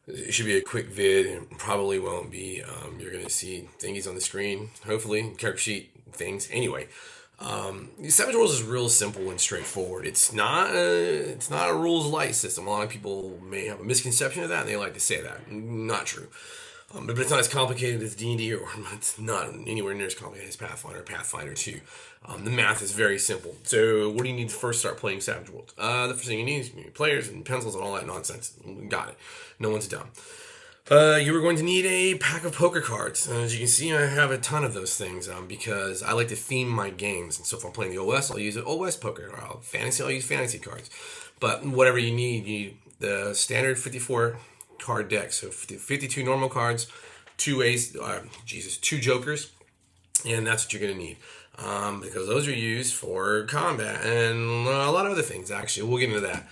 It should be a quick vid, and probably won't be. You're going to see thingies on the screen, hopefully, character sheet things. Anyway, Savage Worlds is real simple and straightforward. It's not a rules light system. A lot of people may have a misconception of that, and they like to say that. Not true. But it's not as complicated as D&D, or it's not anywhere near as complicated as Pathfinder or Pathfinder 2. The math is very simple. So what do you need to first start playing Savage Worlds? The first thing you need is players and pencils and all that nonsense. Got it. No one's dumb. You were going to need a pack of poker cards. As you can see, I have a ton of those things because I like to theme my games. And so if I'm playing the OS, I'll use an OS poker. Or fantasy, I'll use fantasy cards. But whatever you need the standard 54 card deck. So 52 normal cards, two jokers, and that's what you're going to need. Because those are used for combat and a lot of other things, actually. We'll get into that.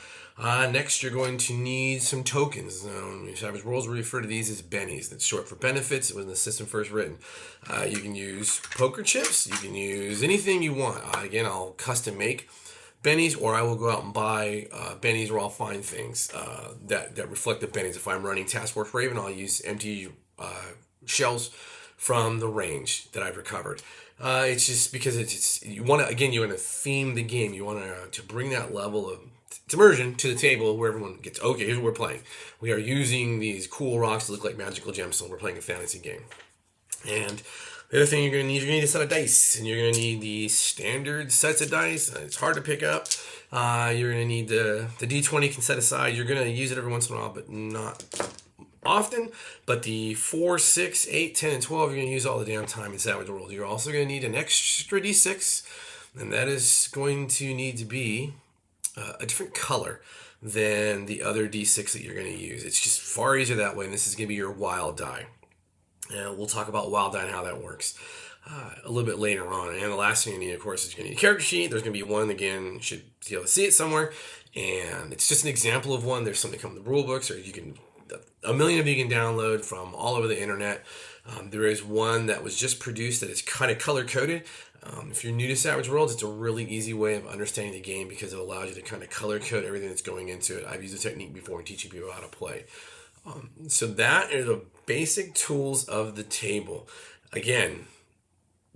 Next, you're going to need some tokens. Savage Worlds will refer to these as bennies. That's short for benefits. It was in the system first written. You can use poker chips. You can use anything you want. Again, I'll custom make bennies, or I will go out and buy bennies, or I'll find things that reflect the bennies. If I'm running Task Force Raven, I'll use empty shells from the range that I've recovered. It's just because you want to theme the game. You want to bring that level of immersion to the table where everyone gets, okay, here's what we're playing. We are using these cool rocks that look like magical gemstones. We're playing a fantasy game. And the other thing you're going to need a set of dice. And you're going to need the standard sets of dice. It's hard to pick up. You're going to need the D20 can set aside. You're going to use it every once in a while, but not often. But the 4, 6, 8, 10, and 12, you're going to use all the damn time in Savage Worlds. You're also going to need an extra D6. And that is going to need to be a different color than the other D6 that you're going to use. It's just far easier that way, and this is going to be your wild die. And we'll talk about wild die and how that works a little bit later on. And the last thing you need, of course, is you're going to need a character sheet. There's going to be one, again, you should be able to see it somewhere. And it's just an example of one. There's something come in the rule books, or you can, a million of you can download from all over the internet. There is one that was just produced that is kind of color coded. If you're new to Savage Worlds, it's a really easy way of understanding the game because it allows you to kind of color code everything that's going into it. I've used the technique before in teaching people how to play. So that are the basic tools of the table. Again,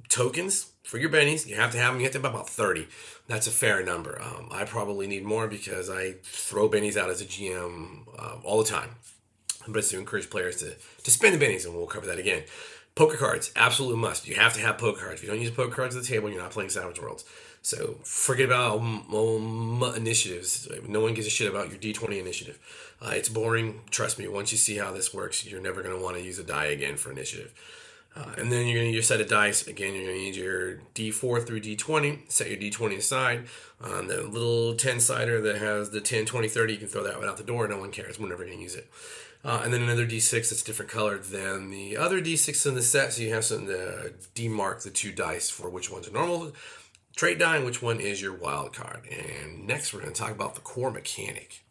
tokens for your bennies, you have to have them. You have to have about 30. That's a fair number. I probably need more because I throw bennies out as a GM all the time. But it's to encourage players to spend the bennies, and we'll cover that again. Poker cards, absolute must. You have to have poker cards. If you don't use poker cards at the table, you're not playing Savage Worlds. So forget about initiatives. No one gives a shit about your D20 initiative. It's boring. Trust me, once you see how this works, you're never going to want to use a die again for initiative. And then you're going to need your set of dice. Again, you're going to need your D4 through D20. Set your D20 aside. The little 10-sider that has the 10, 20, 30, you can throw that right out the door. No one cares. We're never going to use it. And then another D6 that's different colored than the other D6 in the set. So you have something to demark the two dice for which one's a normal trait die and which one is your wild card. And next we're going to talk about the core mechanic.